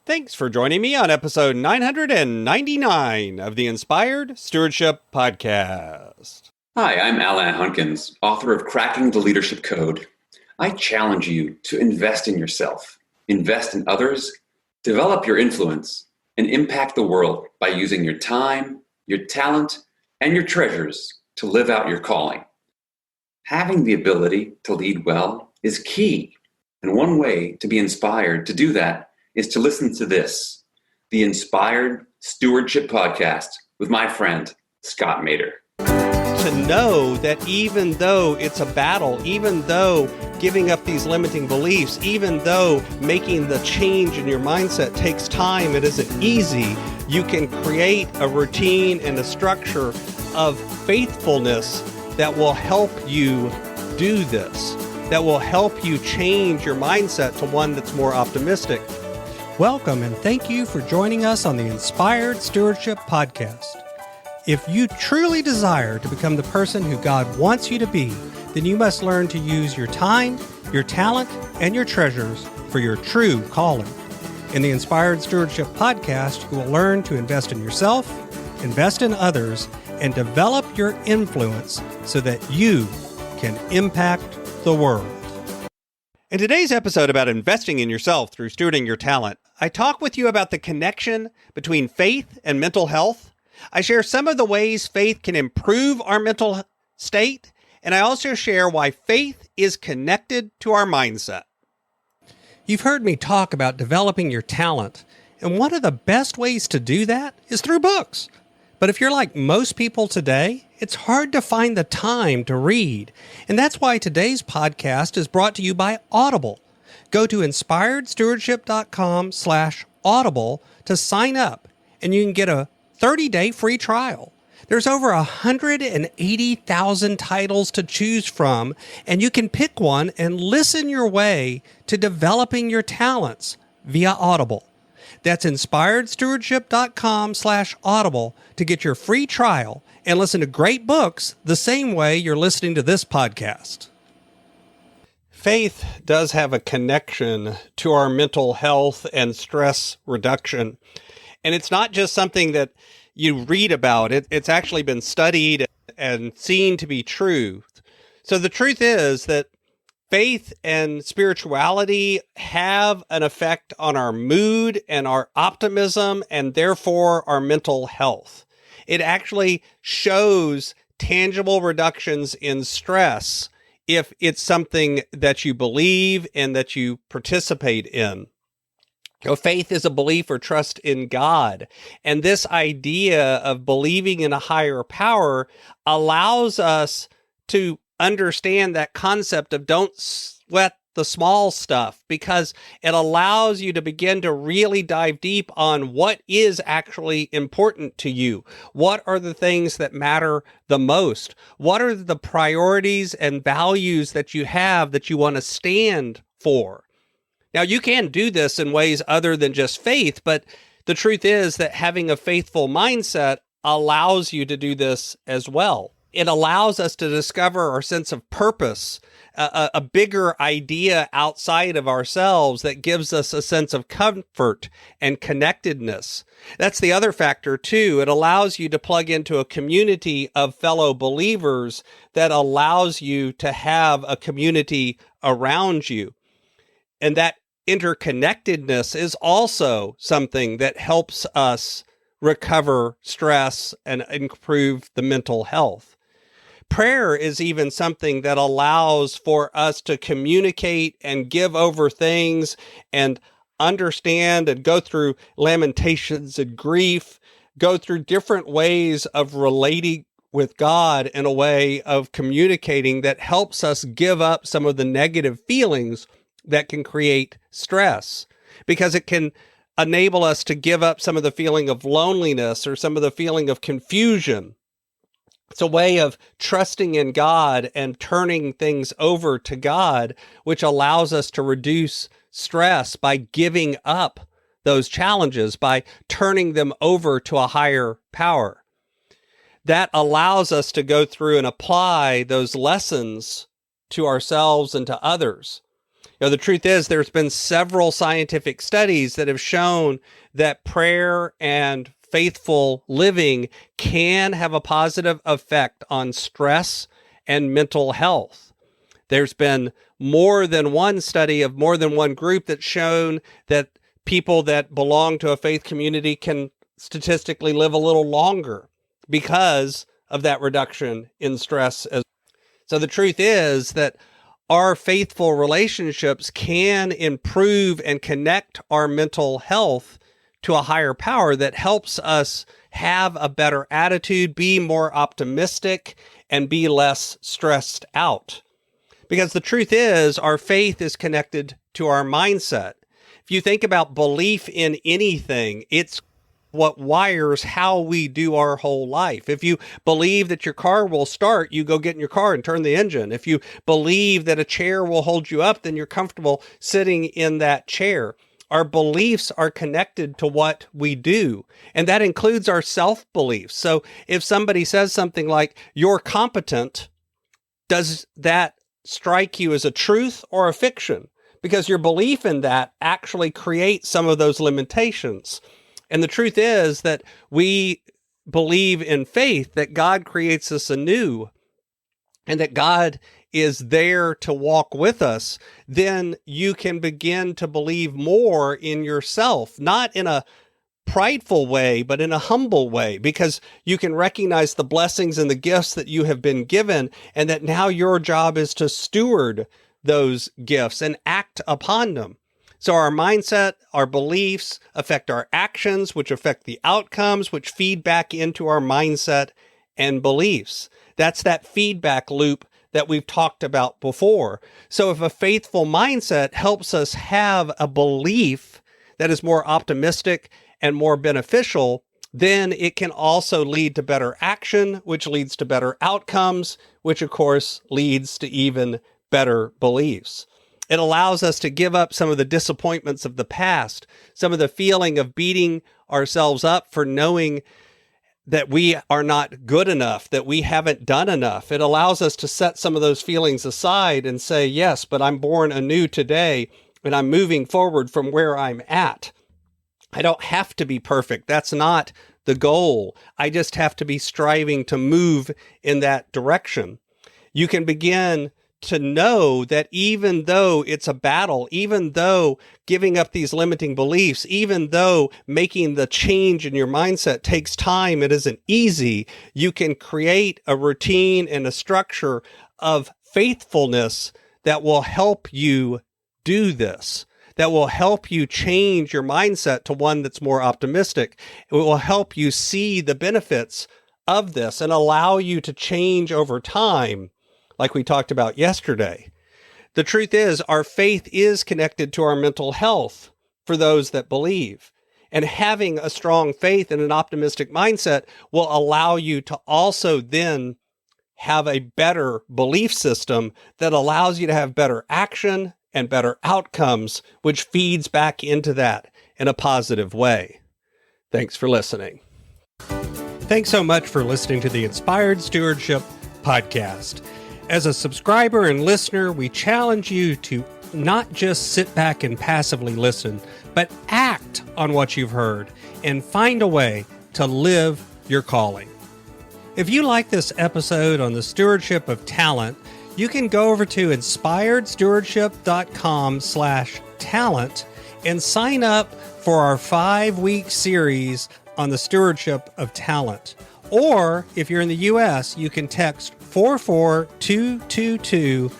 Thanks for joining me on episode 999 of the Inspired Stewardship Podcast. Hi, I'm Alan Hunkins, author of Cracking the Leadership Code. I challenge you to invest in yourself, invest in others, develop your influence, and impact the world by using your time, your talent, and your treasures to live out your calling. Having the ability to lead well is key, and one way to be inspired to do that is to listen to this, the Inspired Stewardship Podcast with my friend, Scott Mater. To know that even though it's a battle, even though giving up these limiting beliefs, even though making the change in your mindset takes time, it isn't easy, you can create a routine and a structure of faithfulness that will help you do this, that will help you change your mindset to one that's more optimistic. Welcome and thank you for joining us on the Inspired Stewardship Podcast. If you truly desire to become the person who God wants you to be, then you must learn to use your time, your talent, and your treasures for your true calling. In the Inspired Stewardship Podcast, you will learn to invest in yourself, invest in others, and develop your influence so that you can impact the world. In today's episode about investing in yourself through stewarding your talent, I talk with you about the connection between faith and mental health. I share some of the ways faith can improve our mental state, and I also share why faith is connected to our mindset. You've heard me talk about developing your talent, and one of the best ways to do that is through books. But if you're like most people today, it's hard to find the time to read. And that's why today's podcast is brought to you by Audible. Go to inspiredstewardship.com/audible to sign up, and you can get a 30-day free trial. There's over 180,000 titles to choose from, and you can pick one and listen your way to developing your talents via Audible. That's inspiredstewardship.com/audible to get your free trial and listen to great books the same way you're listening to this podcast. Faith does have a connection to our mental health and stress reduction. And it's not just something that you read about. It's actually been studied and seen to be true. So the truth is that faith and spirituality have an effect on our mood and our optimism and therefore our mental health. It actually shows tangible reductions in stress if it's something that you believe and that you participate in. Faith is a belief or trust in God. And this idea of believing in a higher power allows us to understand that concept of don't sweat the small stuff, because it allows you to begin to really dive deep on what is actually important to you. What are the things that matter the most? What are the priorities and values that you have that you want to stand for? Now, you can do this in ways other than just faith, but the truth is that having a faithful mindset allows you to do this as well. It allows us to discover our sense of purpose, a bigger idea outside of ourselves that gives us a sense of comfort and connectedness. That's the other factor, too. It allows you to plug into a community of fellow believers that allows you to have a community around you. And that interconnectedness is also something that helps us recover stress and improve the mental health. Prayer is even something that allows for us to communicate and give over things and understand and go through lamentations and grief, go through different ways of relating with God in a way of communicating that helps us give up some of the negative feelings that can create stress, because it can enable us to give up some of the feeling of loneliness or some of the feeling of confusion. It's a way of trusting in God and turning things over to God, which allows us to reduce stress by giving up those challenges, by turning them over to a higher power. That allows us to go through and apply those lessons to ourselves and to others. The truth is there's been several scientific studies that have shown that prayer and faithful living can have a positive effect on stress and mental health. There's been more than one study of more than one group that's shown that people that belong to a faith community can statistically live a little longer because of that reduction in stress. So the truth is that our faithful relationships can improve and connect our mental health to a higher power that helps us have a better attitude, be more optimistic, and be less stressed out. Because the truth is, our faith is connected to our mindset. If you think about belief in anything, it's what wires how we do our whole life. If you believe that your car will start, you go get in your car and turn the engine. If you believe that a chair will hold you up, then you're comfortable sitting in that chair. Our beliefs are connected to what we do, and that includes our self-beliefs. So if somebody says something like, "You're competent," does that strike you as a truth or a fiction? Because your belief in that actually creates some of those limitations. And the truth is that we believe in faith that God creates us anew and that God is there to walk with us. Then you can begin to believe more in yourself, not in a prideful way, but in a humble way, because you can recognize the blessings and the gifts that you have been given, and that now your job is to steward those gifts and act upon them. So our mindset, our beliefs affect our actions, which affect the outcomes, which feed back into our mindset and beliefs. That's that feedback loop that we've talked about before. So if a faithful mindset helps us have a belief that is more optimistic and more beneficial, then it can also lead to better action, which leads to better outcomes, which of course leads to even better beliefs. It allows us to give up some of the disappointments of the past, some of the feeling of beating ourselves up for knowing that we are not good enough, that we haven't done enough. It allows us to set some of those feelings aside and say, yes, but I'm born anew today, and I'm moving forward from where I'm at. I don't have to be perfect. That's not the goal. I just have to be striving to move in that direction. You can begin to know that even though it's a battle, even though giving up these limiting beliefs, even though making the change in your mindset takes time, it isn't easy, you can create a routine and a structure of faithfulness that will help you do this, that will help you change your mindset to one that's more optimistic. It will help you see the benefits of this and allow you to change over time, like we talked about yesterday. The truth is, our faith is connected to our mental health for those that believe. And having a strong faith and an optimistic mindset will allow you to also then have a better belief system that allows you to have better action and better outcomes, which feeds back into that in a positive way. Thanks for listening. Thanks so much for listening to the Inspired Stewardship podcast. As a subscriber and listener, we challenge you to not just sit back and passively listen, but act on what you've heard and find a way to live your calling. If you like this episode on the stewardship of talent, you can go over to inspiredstewardship.com/talent and sign up for our 5-week series on the stewardship of talent. Or if you're in the U.S., you can text 44222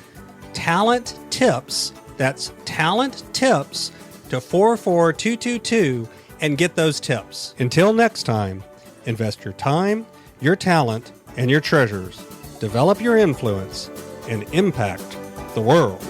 talent tips. That's talent tips to 44222 and get those tips. Until next time, invest your time, your talent, and your treasures. Develop your influence and impact the world.